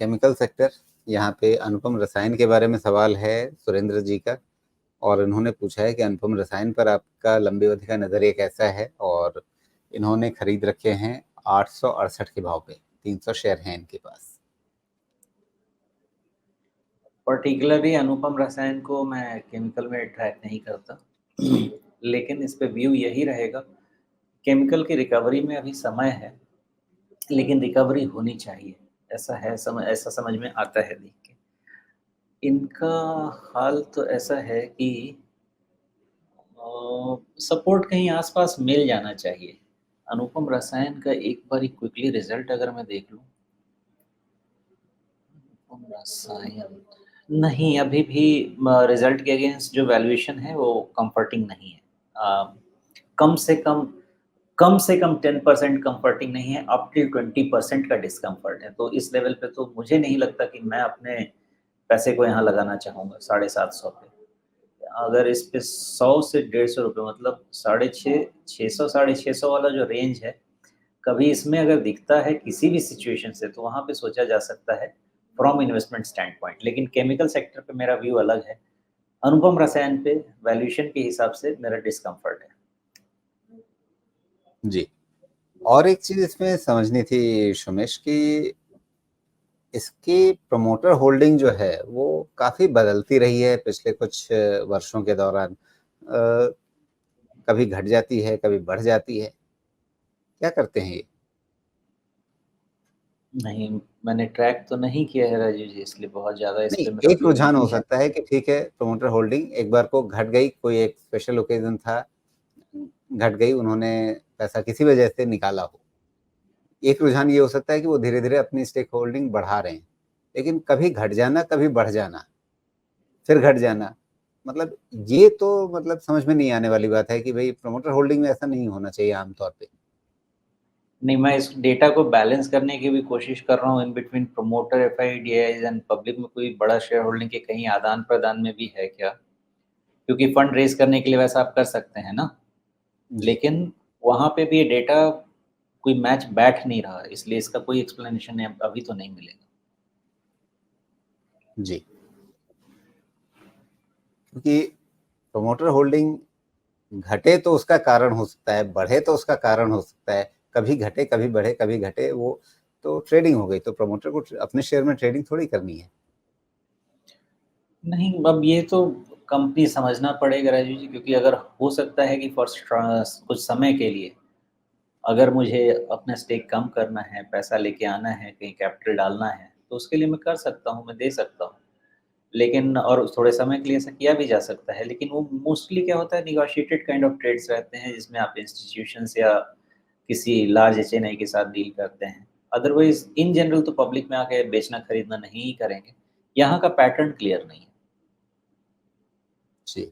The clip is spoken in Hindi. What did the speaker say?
केमिकल सेक्टर, यहाँ पे अनुपम रसायन के बारे में सवाल है सुरेंद्र जी का। और इन्होंने पूछा है कि अनुपम रसायन पर आपका लंबी अवधि का नजरिया कैसा है। और इन्होंने खरीद रखे हैं 868 के भाव पे, 300 शेयर हैं इनके पास। पर्टिकुलरली अनुपम रसायन को मैं केमिकल में ट्रैक नहीं करता, लेकिन इस पे व्यू यही रहेगा, केमिकल की रिकवरी में अभी समय है, लेकिन रिकवरी होनी चाहिए, ऐसा है, ऐसा समझ में आता है देख के। इनका हाल तो ऐसा है कि सपोर्ट कहीं आसपास मिल जाना चाहिए। अनुपम रसायन का एक बार क्विकली रिजल्ट अगर मैं देख लूं, अनुपम रसायन नहीं, अभी भी रिजल्ट के अगेंस्ट जो वैल्यूएशन है वो कंफर्टिंग नहीं है। कम से कम 10% कंफर्टिंग नहीं है, अप टिल 20% का डिस्कम्फर्ट है। तो इस लेवल पे तो मुझे नहीं लगता कि मैं अपने पैसे को यहाँ लगाना चाहूँगा 750 पे। अगर इस पे 100 से 150 रुपये, मतलब 650, 650 वाला जो रेंज है, कभी इसमें अगर दिखता है किसी भी सिचुएशन से, तो वहाँ पे सोचा जा सकता है फ्रॉम इन्वेस्टमेंट स्टैंड पॉइंट। लेकिन केमिकल सेक्टर पे मेरा व्यू अलग है। अनुपम रसायन पे वैल्यूएशन के हिसाब से मेरा डिस्कम्फर्ट है। जी, और एक चीज इसमें समझनी थी सुमेश कि इसकी प्रमोटर होल्डिंग जो है वो काफी बदलती रही है पिछले कुछ वर्षों के दौरान। कभी घट जाती है, कभी बढ़ जाती है। क्या करते हैं ये? नहीं, मैंने ट्रैक तो नहीं किया है राजीव जी, इसलिए बहुत ज़्यादा इस नहीं, पे मेरा एक व्यू रुझान हो नहीं है। सकता है कि ठीक है, प्रमोटर होल्डिंग एक बार को घट गई, कोई एक स्पेशल ओकेजन था, घट गई, उन्होंने पैसा किसी वजह से निकाला हो। एक रुझान ये हो सकता है कि वो धीरे धीरे अपनी स्टेक होल्डिंग बढ़ा रहे हैं, लेकिन कभी घट जाना, कभी बढ़ जाना, फिर घट जाना, मतलब ये तो मतलब समझ में नहीं आने वाली बात है कि भाई प्रमोटर होल्डिंग में ऐसा नहीं होना चाहिए आमतौर पे। नहीं, मैं इस डेटा को बैलेंस करने की भी कोशिश कर रहा हूँ in between promoter FIDIs and public में कोई बड़ा शेयर होल्डिंग के कहीं आदान-प्रदान में भी है क्या? क्योंकि फंड रेज़ करने के लिए वैसा आप कर सकते हैं ना, जी लेकिन वहाँ पे भी ये डेटा कोई मैच बैठ नहीं रहा है, इसलिए इसका कोई एक्सप्लेनेशन अभी तो नहीं मिलेगा। जी, क्योंकि प्रमोटर होल्डिंग घटे तो उसका कारण हो सकता है, बढ़े तो उसका कारण हो सकता है। कभी घटे, कभी बढ़े, कभी घटे, वो तो ट्रेडिंग हो गई। तो प्रमोटर को अपने शेयर में ट्रेडिंग थोड़ी करनी है। नहीं, अब ये तो कंपनी समझना पड़ेगा राजीव जी, क्योंकि अगर हो सकता है कि कुछ समय के लिए अगर मुझे अपना स्टेक कम करना है, पैसा लेके आना है, कहीं कैपिटल डालना है, तो उसके लिए मैं कर सकता हूँ, मैं दे सकता हूँ। लेकिन और थोड़े समय के लिए ऐसा किया भी जा सकता है, लेकिन वो मोस्टली क्या होता है, नेगोशिएटेड काइंड ऑफ ट्रेड्स रहते हैं, जिसमें आप इंस्टीट्यूशंस या किसी लार्ज एचएनआई के साथ डील करते हैं। अदरवाइज़ इन जनरल तो पब्लिक में आके बेचना-खरीदना नहीं ही करेंगे। यहाँ का पैटर्न क्लियर नहीं है। जी।